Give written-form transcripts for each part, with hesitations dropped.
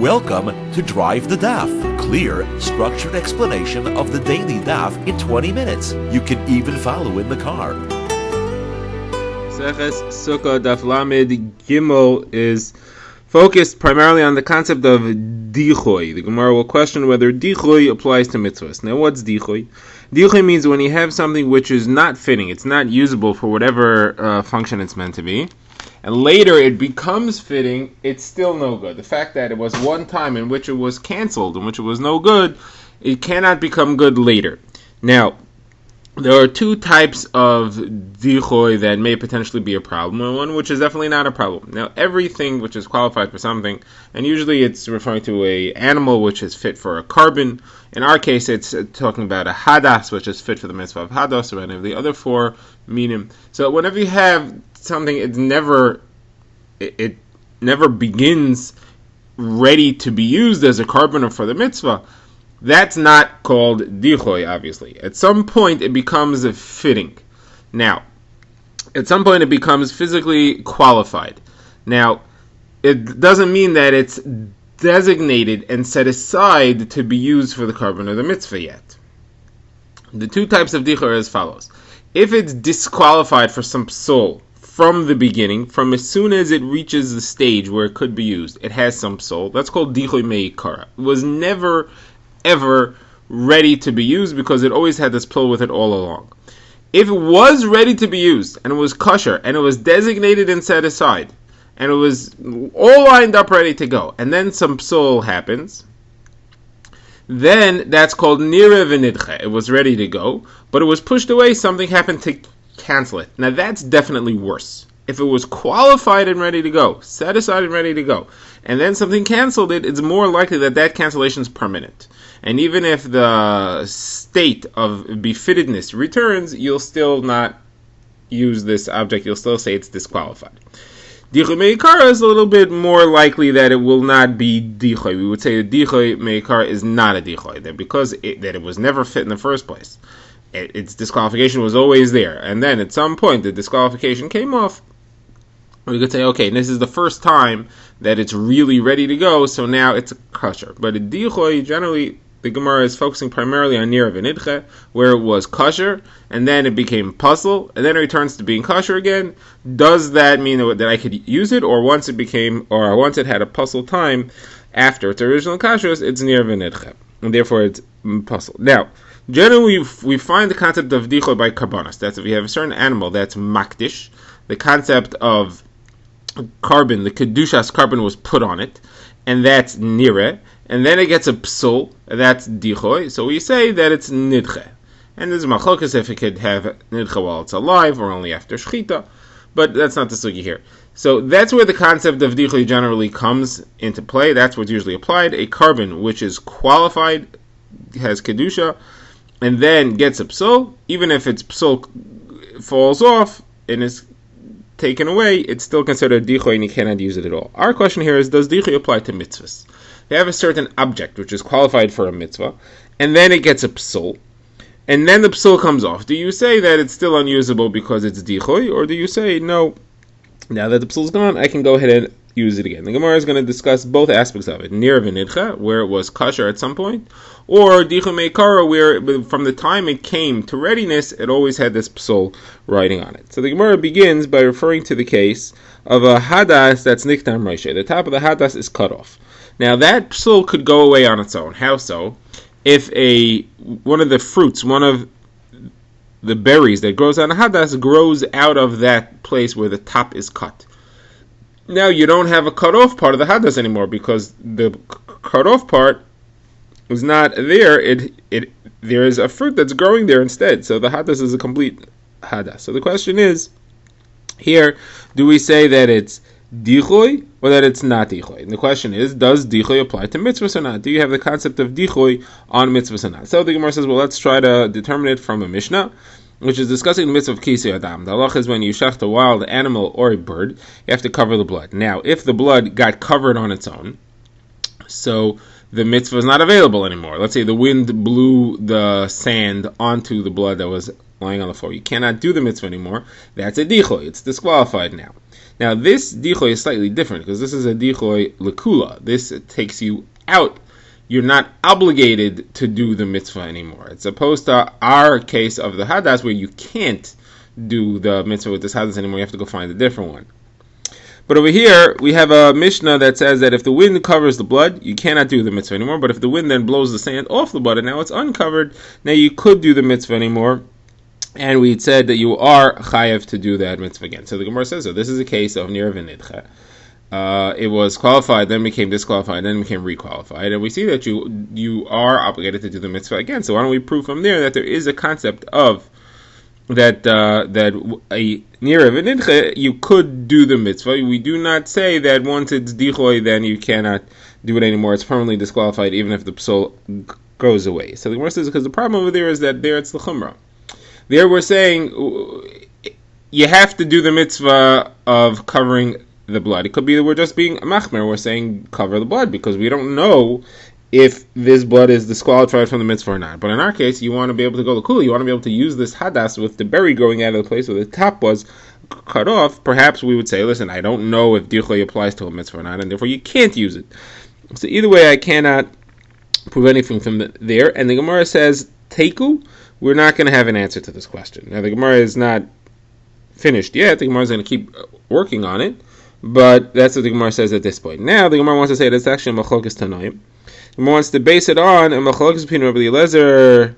Welcome to Drive the Daf, clear, structured explanation of the daily Daf in 20 minutes. You can even follow in the car. Sukkah Daf Lamed Gimel is focused primarily on the concept of dichoy. The Gemara will question whether dichoy applies to mitzvahs. Now, what's dichoy? Dichoy means when you have something which is not fitting, it's not usable for whatever function it's meant to be, and later it becomes fitting, it's still no good. The fact that it was one time in which it was canceled, in which it was no good, it cannot become good later. Now, there are two types of dichoy that may potentially be a problem, and one which is definitely not a problem. Now, everything which is qualified for something, and usually it's referring to an animal which is fit for a carbon. In our case, it's talking about a hadas, which is fit for the mitzvah of hadas, or any of the other four minim. So whenever you have something, it never begins ready to be used as a carbon or for the mitzvah. That's not called dichoy, obviously. At some point, it becomes fitting. Now, at some point, it becomes physically qualified. Now, it doesn't mean that it's designated and set aside to be used for the carbon or the mitzvah yet. The two types of dichoy are as follows. If it's disqualified for some psul from the beginning, from as soon as it reaches the stage where it could be used, it has some psul, that's called dichoy meikara. It was never ever ready to be used because it always had this psul with it all along. If it was ready to be used and it was kosher and it was designated and set aside and it was all lined up ready to go, and then some psul happens, then that's called nira v'nidche. It was ready to go, but it was pushed away, something happened to cancel it. Now that's definitely worse. If it was qualified and ready to go, set aside and ready to go, and then something canceled it, it's more likely that that cancellation is permanent. And even if the state of befittedness returns, you'll still not use this object, you'll still say it's disqualified. Dichoy meikara is a little bit more likely that it will not be dichoy. We would say that dichoy meikara is not a dichoy, that because it was never fit in the first place. Its disqualification was always there, and then at some point the disqualification came off. We could say, okay, this is the first time that it's really ready to go, so now it's a kosher. But in dichoy, generally, the Gemara is focusing primarily on nira v'nidche, where it was kosher, and then it became puzzle, and then it returns to being kosher again. Does that mean that I could use it, or once it had a puzzle time after its original kashrus, it's nira v'nidche, and therefore it's puzzle. Now, generally, we find the concept of dichoy by karbanos. That's if you have a certain animal that's makdish, the concept of carbon, the kedushas carbon was put on it, and that's nira, and then it gets a psul, that's dichoy, so we say that it's nidche. And there's machlokes if it could have nidche while it's alive, or only after shchita, but that's not the sugi here. So that's where the concept of dichoy generally comes into play. That's what's usually applied. A carbon which is qualified, has kedusha, and then gets a psul, even if its psul falls off and is taken away, it's still considered dichoy and you cannot use it at all. Our question here is, does dichoy apply to mitzvahs? They have a certain object which is qualified for a mitzvah, and then it gets a psul, and then the psul comes off. Do you say that it's still unusable because it's dichoy, or do you say, no, now that the psul's gone, I can go ahead and use it again? The Gemara is going to discuss both aspects of it. Nira v'nidche, where it was kosher at some point, or dichoy meikara, where from the time it came to readiness, it always had this psul writing on it. So the Gemara begins by referring to the case of a hadas that's niktam reisha. The top of the hadas is cut off. Now that psul could go away on its own. How so? If one of the fruits, one of the berries that grows on a hadas grows out of that place where the top is cut. Now you don't have a cut off part of the hadas anymore because the cut off part is not there. There is a fruit that's growing there instead. So the hadas is a complete hadas. So the question is, here, do we say that it's dichoy or that it's not dichoy? And the question is, does dichoy apply to mitzvahs or not? Do you have the concept of dichoy on mitzvahs or not? So the Gemara says, well, let's try to determine it from a Mishnah, which is discussing the mitzvah of kisei adam. The halach is when you shecht a wild animal or a bird, you have to cover the blood. Now, if the blood got covered on its own, so the mitzvah is not available anymore. Let's say the wind blew the sand onto the blood that was lying on the floor. You cannot do the mitzvah anymore. That's a dichoy. It's disqualified now. Now, this dichoy is slightly different because this is a dichoy lekula. This takes you out. You're not obligated to do the mitzvah anymore. It's opposed to our case of the hadas where you can't do the mitzvah with this hadas anymore. You have to go find a different one. But over here, we have a Mishnah that says that if the wind covers the blood, you cannot do the mitzvah anymore. But if the wind then blows the sand off the blood and now it's uncovered, now you could do the mitzvah anymore. And we said that you are chayav to do that mitzvah again. So the Gemara says so. This is a case of nir v'nidcha. It was qualified, then became disqualified, then became requalified. And we see that you are obligated to do the mitzvah again. So why don't we prove from there that there is a concept of that a nira v'nidcha, you could do the mitzvah. We do not say that once it's dichoy, then you cannot do it anymore. It's permanently disqualified, even if the psul goes away. So the Gemara says because the problem over there is that there it's the chumrah. There we're saying you have to do the mitzvah of covering the blood. It could be that we're just being machmer. We're saying cover the blood because we don't know if this blood is disqualified from the mitzvah or not. But in our case, you want to be able to go to kula. You want to be able to use this hadas with the berry growing out of the place where the top was cut off. Perhaps we would say, listen, I don't know if dichoy applies to a mitzvah or not, and therefore you can't use it. So either way, I cannot prove anything from there. And the Gemara says, teku, we're not going to have an answer to this question. Now, the Gemara is not finished yet. The Gemara is going to keep working on it. But that's what the Gemara says at this point. Now, the Gemara wants to say that it's actually a machlokes tanoim. The Gemara wants to base it on a machlokes between Rabbi Eliezer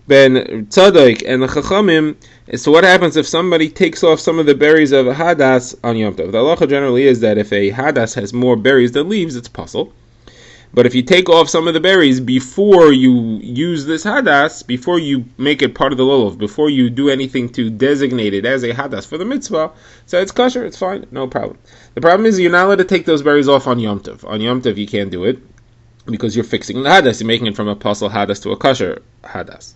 ben Tzadok and the Chachamim. So what happens if somebody takes off some of the berries of a hadas on Yom Tov? The halacha generally is that if a hadas has more berries than leaves, it's pasul. But if you take off some of the berries before you use this hadas, before you make it part of the lulav, before you do anything to designate it as a hadas for the mitzvah, so it's kosher, it's fine, no problem. The problem is you're not allowed to take those berries off on Yom Tov. On Yom Tov you can't do it because you're fixing the hadas. You're making it from a pasul hadas to a kosher hadas.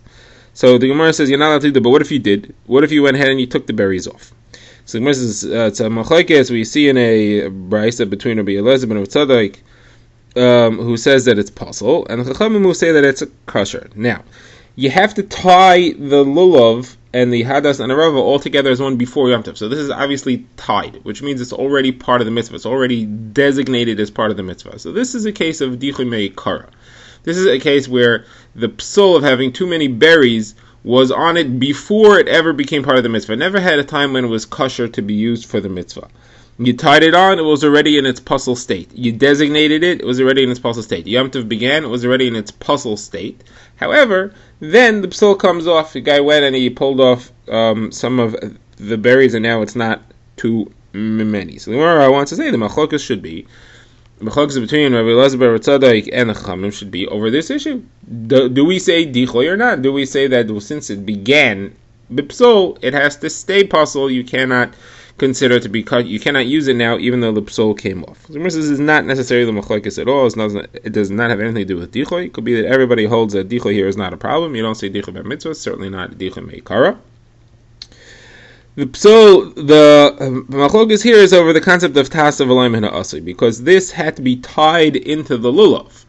So the Gemara says you're not allowed to do it, but what if you did? What if you went ahead and you took the berries off? So the Gemara says it's a machlokes we see in a brisa between Rabbi Eliezer ben Tzadok, who says that it's pasul, and the Chachamim who say that it's kosher. Now, you have to tie the lulav and the hadas and the rava all together as one before Yom Tov. So this is obviously tied, which means it's already part of the mitzvah. It's already designated as part of the mitzvah. So this is a case of dichoy meikara. This is a case where the psul of having too many berries was on it before it ever became part of the mitzvah. It never had a time when it was kosher to be used for the mitzvah. You tied it on, it was already in its pasul state. You designated it, it was already in its pasul state. Yom Tov began, it was already in its pasul state. However, then the psul comes off. The guy went and he pulled off some of the berries, and now it's not too many. So the Gemara wants to say the machlokas should be, the machlokas between Rabbi Eliezer ben Tzadok and the Chachamim should be over this issue. Do we say dichoy or not? Do we say that since it began b'psul, it has to stay pasul? You cannot consider it to be cut. You cannot use it now, even though the psul came off. So this is not necessarily the machlokes at all. It does not have anything to do with dichoy. It could be that everybody holds that dichoy here is not a problem. You don't say dichoy by mitzvah. Certainly not dichoy meikara. The psul, the machlokes here is over the concept of tas of alayim and ha'asui, because this had to be tied into the lulav.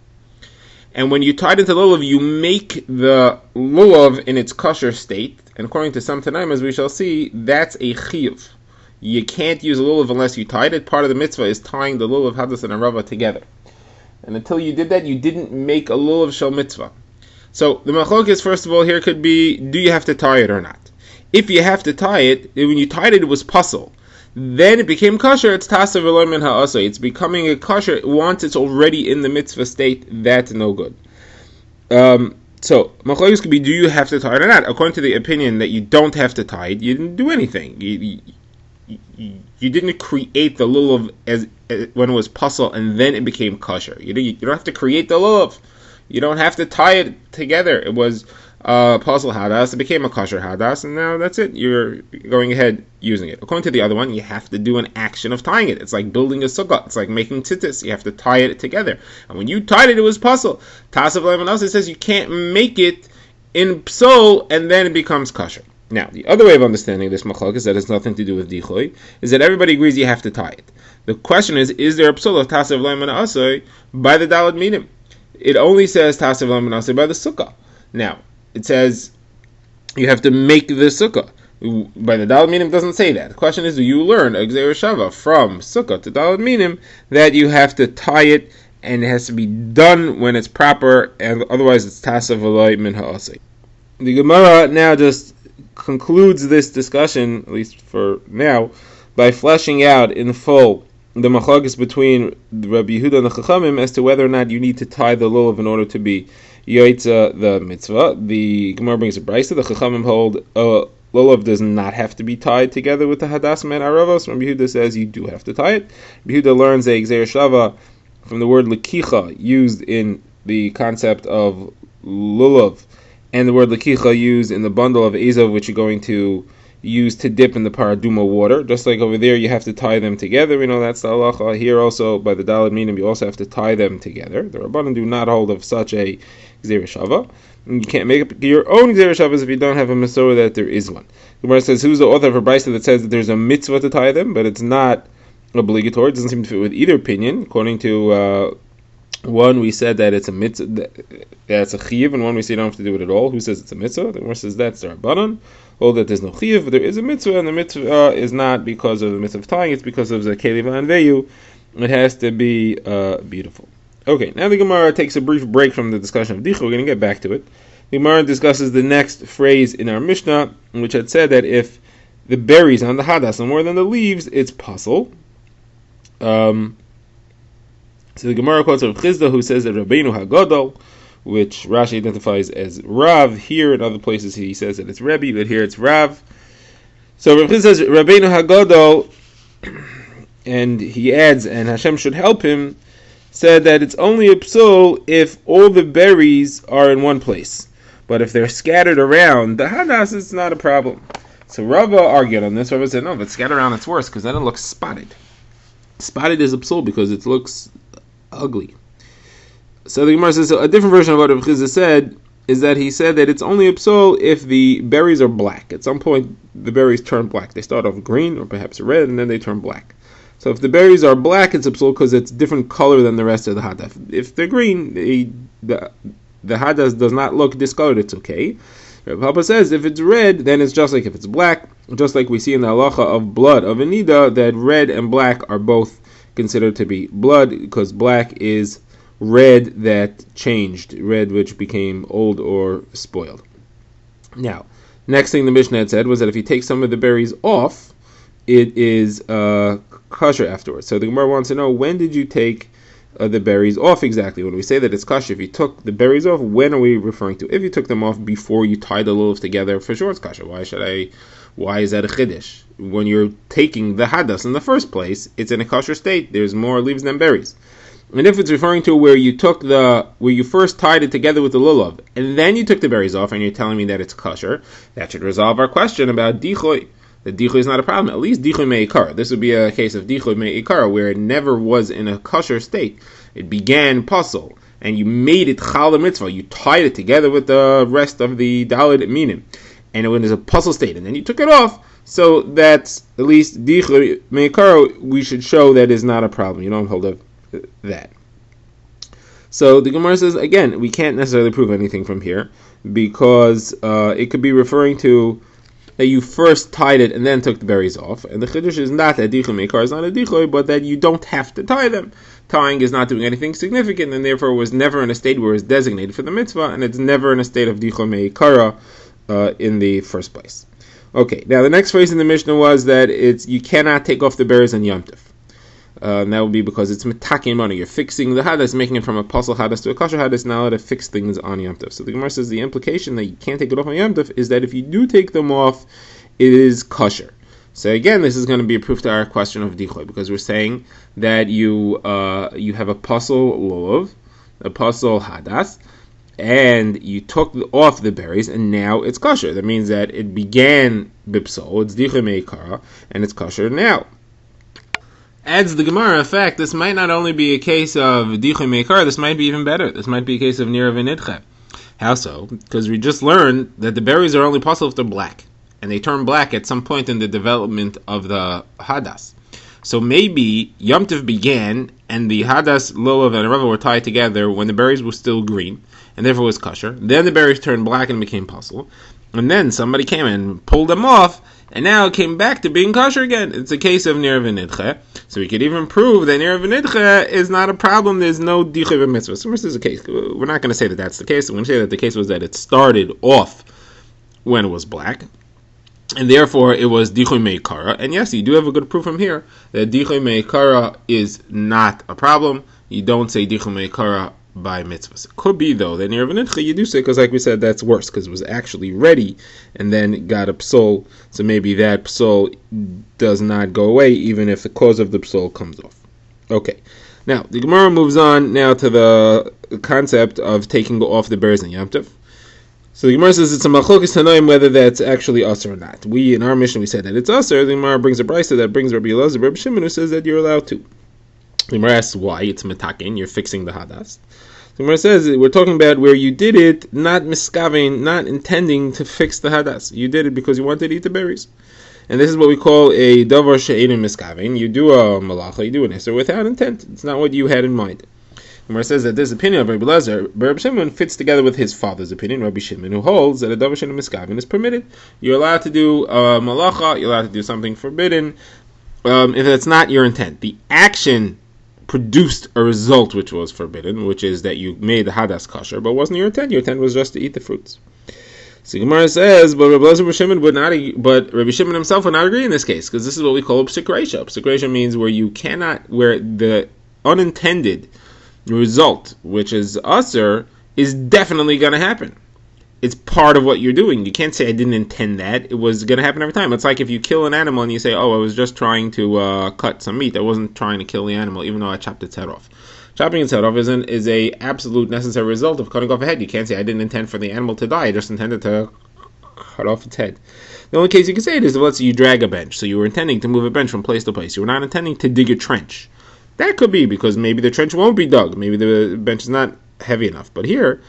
And when you tie it into the lulav, you make the lulav in its kosher state. And according to some tanaim, as we shall see, that's a chiyuv. You can't use a lulav unless you tied it. Part of the mitzvah is tying the lulav, hadas, and a rava together. And until you did that, you didn't make a lulav shel mitzvah. So the machlokes, first of all, here could be, do you have to tie it or not? If you have to tie it, when you tied it, it was pasul. Then it became kosher, it's tasav eloim and ha'asay. It's becoming a kosher once it's already in the mitzvah state. That's no good. So machlokes could be, do you have to tie it or not? According to the opinion that you don't have to tie it, you didn't do anything. You didn't create the lulav as when it was pasul and then it became kosher. You don't have to create the lulav. You don't have to tie it together. It was pasul hadas, it became a kosher hadas, and now that's it. You're going ahead using it. According to the other one, you have to do an action of tying it. It's like building a sukkah. It's like making tzitzis. You have to tie it together. And when you tied it, it was pasul. Tasav Levan also says you can't make it in psul and then it becomes kosher. Now, the other way of understanding this machlokes that has nothing to do with dichoy is that everybody agrees you have to tie it. The question is there a psul of tasav leim and asay by the dalad minim? It only says tasav leim and asay by the sukkah. Now, it says you have to make the sukkah. By the Daled Minim doesn't say that. The question is, do you learn a Gzeir Shava from sukkah to Daled Minim that you have to tie it and it has to be done when it's proper, and otherwise it's Tasa V'loi Min Ha'aseh. The Gemara now just concludes this discussion, at least for now, by fleshing out in full the machlokes between Rabbi Yehuda and the Chachamim as to whether or not you need to tie the lulav in order to be Yoitza the mitzvah. The Gemara brings a brisa. The Chachamim hold lulav does not have to be tied together with the hadas and aravos. Rabbi Yehuda says you do have to tie it. Rabbi Yehuda learns a Gzeir Shava from the word lekicha used in the concept of lulav, and the word lekicha used in the bundle of ezav, which you're going to use to dip in the paraduma water. Just like over there, you have to tie them together. We know that's the halacha. Here also, by the Daled Minim, you also have to tie them together. The Rabbanan do not hold of such a Gzeir Shava. You can't make up your own Gzeir Shavas if you don't have a Masorah that there is one. The Gemara says, who's the author of a brisa that says that there's a mitzvah to tie them, but it's not obligatory? It doesn't seem to fit with either opinion. According to one, we said that it's a mitzvah, that's a chiyuv, and one we say you don't have to do it at all. Who says it's a mitzvah? The Gemara says that's the Rabbanan. Hold that there's no chiyuv, but there is a mitzvah, and the mitzvah is not because of the mitzvah of tying, it's because of the keli v'anveyu. It has to be beautiful. Okay, now the Gemara takes a brief break from the discussion of dicha. We're going to get back to it. The Gemara discusses the next phrase in our Mishnah, which had said that if the berries on the hadas are more than the leaves, it's pasul. So the Gemara quotes Rav Chizda, who says that Rabbeinu Hagadol, which Rashi identifies as Rav. Here in other places he says that it's Rebbe, but here it's Rav. So Rav Chizda says Rabbeinu Hagadol, and he adds, and Hashem should help him, said that it's only a psul if all the berries are in one place. But if they're scattered around the hadas, it's not a problem. So Rava argued on this. Rava said, no, if it's scattered around, it's worse, because then it looks spotted. Spotted is a psul because it looks ugly. So the Gemara says a different version of what Rav Chizda said is that he said that it's only a psul if the berries are black. At some point, the berries turn black. They start off green or perhaps red, and then they turn black. So if the berries are black, it's a psul because it's different color than the rest of the hadas. If they're green, the hadas does not look discolored. It's okay. Rav Papa says if it's red, then it's just like if it's black. Just like we see in the halacha of blood of a nida, that red and black are both considered to be blood, because black is red that changed, red which became old or spoiled. Now, next thing the Mishnah had said was that if you take some of the berries off, it is kosher afterwards. So the Gemara wants to know, when did you take the berries off exactly? When we say that it's kosher, if you took the berries off, when are we referring to? If you took them off before you tied the lulav together, for sure it's kosher. Why is that a chiddush? When you're taking the hadas in the first place, it's in a kosher state. There's more leaves than berries. And if it's referring to where you first tied it together with the lulav, and then you took the berries off, and you're telling me that it's kosher, that should resolve our question about dichoy. The dichoy is not a problem. At least dichoy me'ikara. This would be a case of dichoy me'ikara, where it never was in a kosher state. It began pasul, and you made it chal mitzvah. You tied it together with the rest of the daled minim, and it was a pasul state, and then you took it off. So that's at least dichoy me'ikara. We should show that is not a problem. You don't hold up that. So the Gemara says again, we can't necessarily prove anything from here because it could be referring to that you first tied it and then took the berries off, and the chiddush is not that dichoy meikar is not a dichoy, but that you don't have to tie them. Tying is not doing anything significant, and therefore was never in a state where it's designated for the mitzvah, and it's never in a state of dichoy meikara in the first place. Okay, now the next phrase in the Mishnah was that you cannot take off the berries on Yom Tov. And that would be because it's metaking money. You're fixing the hadas, making it from a pasul hadas to a kosher hadas, now to fix things on Yom Tov. So the Gemara says the implication that you can't take it off on Yom Tov is that if you do take them off, it is kosher. So again, this is going to be a proof to our question of dichoy, because we're saying that you have a pasul lulav, a pasul hadas, and you took off the berries, and now it's kosher. That means that it began bipsol, it's dichoy meikara, and it's kosher now. Adds the Gemara, in fact, this might not only be a case of dichoy meikar, this might be even better. This might be a case of nira v'nidcha. How so? Because we just learned that the berries are only possible if they're black, and they turn black at some point in the development of the hadas. So maybe Yom Tov began, and the hadas, lulav, and rava were tied together when the berries were still green, and therefore was kosher. Then the berries turned black and became possible. and then somebody came and pulled them off, and now it came back to being kosher again. It's a case of nir v'nidche. So we could even prove that nir v'nidche is not a problem. There's no dichoi b'mitzvah. So this is a case. We're not going to say that that's the case. We're going to say that the case was that it started off when it was black, and therefore it was dichoi meikara. And yes, you do have a good proof from here that dichoi meikara is not a problem. You don't say dichoi meikara by mitzvahs. It could be though that nir v'nidche you do say, because like we said, that's worse because it was actually ready and then it got a psol. So maybe that psol does not go away even if the cause of the psol comes off. Okay, now the Gemara moves on now to the concept of taking off the bears and Yom Tov. So the Gemara says it's a machlokes tanoim whether that's actually usher or not. We in our mission we said that it's usher. The Gemara brings a brisa that brings Rabbi Elazar, Rabbi Shimon, who says that you're allowed to. The Gemara asks why. It's metakin, you're fixing the hadas. The Gemara says we're talking about where you did it not miskavein, not intending to fix the hadas. You did it because you wanted to eat the berries. And this is what we call a davar she'enim miskavein. You do a malacha, you do an iser without intent. It's not what you had in mind. The Gemara says that this opinion of Rabbi Elazar, Rabbi Shimon, fits together with his father's opinion, Rabbi Shimon, who holds that a davar she'enim miskavein is permitted. You're allowed to do a malacha, you're allowed to do something forbidden, if that's not your intent. The action produced a result which was forbidden, which is that you made the hadas kosher, but wasn't your intent. Your intent was just to eat the fruits. So Gemara says, but Rabbi Shimon would not, but Rabbi Shimon himself would not agree in this case, because this is what we call psik reisha. Psik reisha means where you cannot, where the unintended result, which is usher, is definitely going to happen. It's part of what you're doing. You can't say I didn't intend that. It was going to happen every time. It's like if you kill an animal and you say, oh, I was just trying to cut some meat. I wasn't trying to kill the animal, even though I chopped its head off. Chopping its head off is a absolute necessary result of cutting off a head. You can't say I didn't intend for the animal to die. I just intended to cut off its head. The only case you can say it is, let's say you drag a bench. So you were intending to move a bench from place to place. You were not intending to dig a trench. That could be because maybe the trench won't be dug. Maybe the bench is not heavy enough. But here,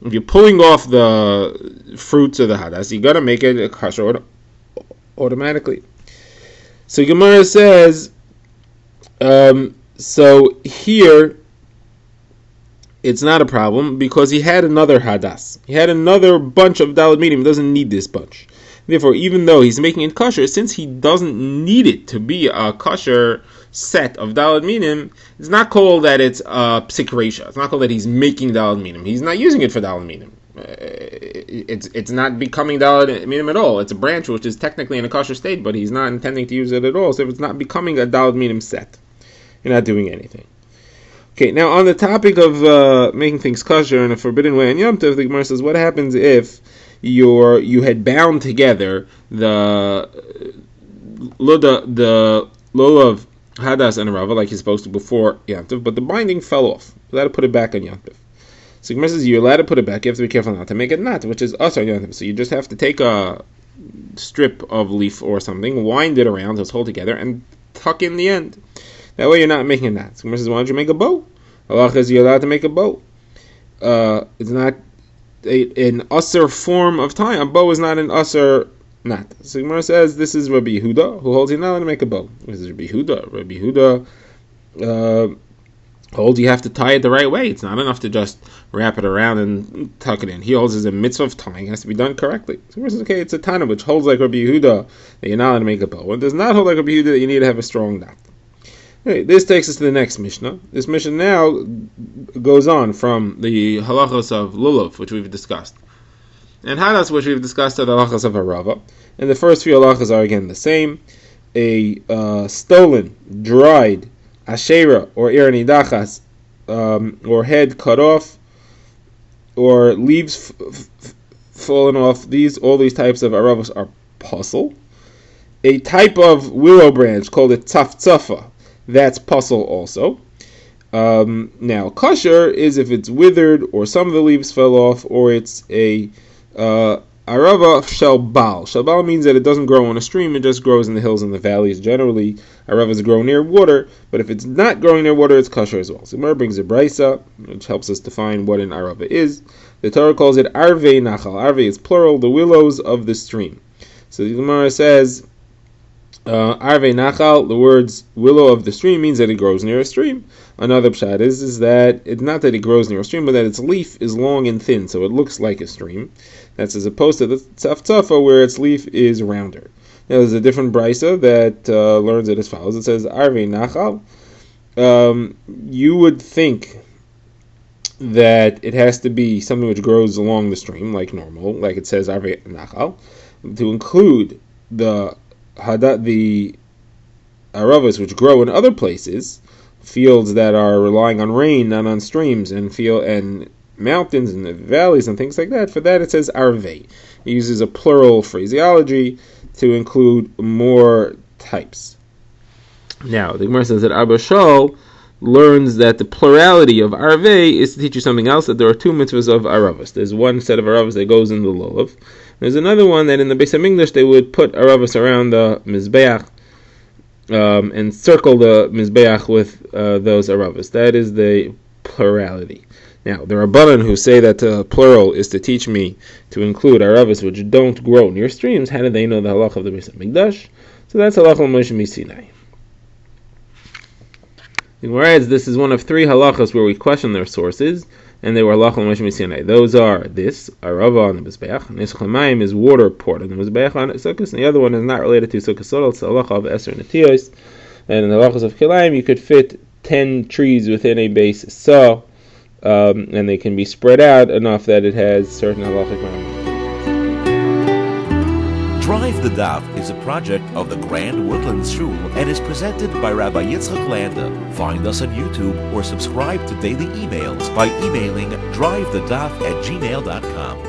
if you're pulling off the fruits of the hadas, you got to make it a kosher automatically. So Gemara says, so here it's not a problem because he had another hadas. He had another bunch of daled minim. He doesn't need this bunch. Therefore, even though he's making it kosher, since he doesn't need it to be a kosher set of daled minim, it's not called that it's psik reisha. It's not called that he's making daled minim. He's not using it for daled minim. It's not becoming daled minim at all. It's a branch which is technically in a kosher state, but he's not intending to use it at all. So if it's not becoming a daled minim set, you're not doing anything. Okay, now on the topic of making things kosher in a forbidden way in Yom Tov, the Gemara says, what happens if you had bound together the lulav, hadas, and rava like you're supposed to before Yom Tov, but the binding fell off. You're allowed to put it back on Yom Tov. So Gemara says you're allowed to put it back. You have to be careful not to make it not, which is usher on Yom Tov. So you just have to take a strip of leaf or something, wind it around so it's hold together, and tuck in the end. That way you're not making a knot. So Gemara says, why don't you make a bow? Allah says you're allowed to make a bow. It's not an usher form of tie. A bow is not an usher knot. So Gemara says this is Rabbi Yehuda who holds you're not allowed to make a bow. This is Rabbi Yehuda. Rabbi Yehuda holds you have to tie it the right way. It's not enough to just wrap it around and tuck it in. He holds as a mitzvah of tying. It has to be done correctly. So Gemara says, okay, it's a Tana which holds like Rabbi Yehuda that you're not allowed to make a bow. It does not hold like Rabbi Yehuda that you need to have a strong knot. Okay, this takes us to the next Mishnah. This Mishnah now goes on from the halachos of lulav, which we've discussed, and hadas, which we've discussed, are the halachos of harava. And the first few halachos are again the same. A stolen, dried asherah or ir nidachas, or head cut off, or leaves fallen off. All these types of haravos are puzzle. A type of willow branch called a tzafzafa, that's puzzle also. Now, kosher is if it's withered, or some of the leaves fell off, or it's a arava shalbal. Shalbal means that it doesn't grow on a stream, it just grows in the hills and the valleys. Generally, aravas grow near water, but if it's not growing near water, it's kosher as well. So Gemara brings a brisa, which helps us define what an arava is. The Torah calls it arvei nachal. Arvei is plural, the willows of the stream. So the Gemara says, Arvei Nachal, the words willow of the stream, means that it grows near a stream. Another pshat is that it's not that it grows near a stream, but that its leaf is long and thin, so it looks like a stream. That's as opposed to the tzafzafa, where its leaf is rounder. Now, there's a different brisa that learns it as follows. It says, Arvei Nachal. You would think that it has to be something which grows along the stream, like normal, like it says Arvei Nachal, to include the aravas which grow in other places, fields that are relying on rain, not on streams, and mountains and valleys and things like that. For that, it says Arvei. It uses a plural phraseology to include more types. Now, the Gemara says that Abba Shaul learns that the plurality of Arvei is to teach you something else, that there are two mitzvahs of Aravas. There's one set of Aravas that goes in the Lulav. There's another one that in the Beis HaMikdash they would put Aravas around the Mizbeach and circle the Mizbeach with those Aravas. That is the plurality. Now, there are Rabbanan who say that plural is to teach me to include Aravas which don't grow near streams. How do they know the halach of the Beis HaMikdash? So that's halach Moshe Misinai. Whereas this is one of three halachas where we question their sources, and they were halach Moshe Misinai. Those are this, Arava on the Mizbeach, Nesach Hamayim is water poured on the Mizbeach on Sukkot, and the other one is not related to Sukkot Sodal, it's halacha of Eser Netiyos, and in the halachas of Kilayim you could fit 10 trees within a base saw, and they can be spread out enough that it has certain halachic boundaries. Drive the Daf is a project of the Grand Woodlands Shul and is presented by Rabbi Yitzchak Landa. Find us on YouTube or subscribe to daily emails by emailing drivethedaf@gmail.com.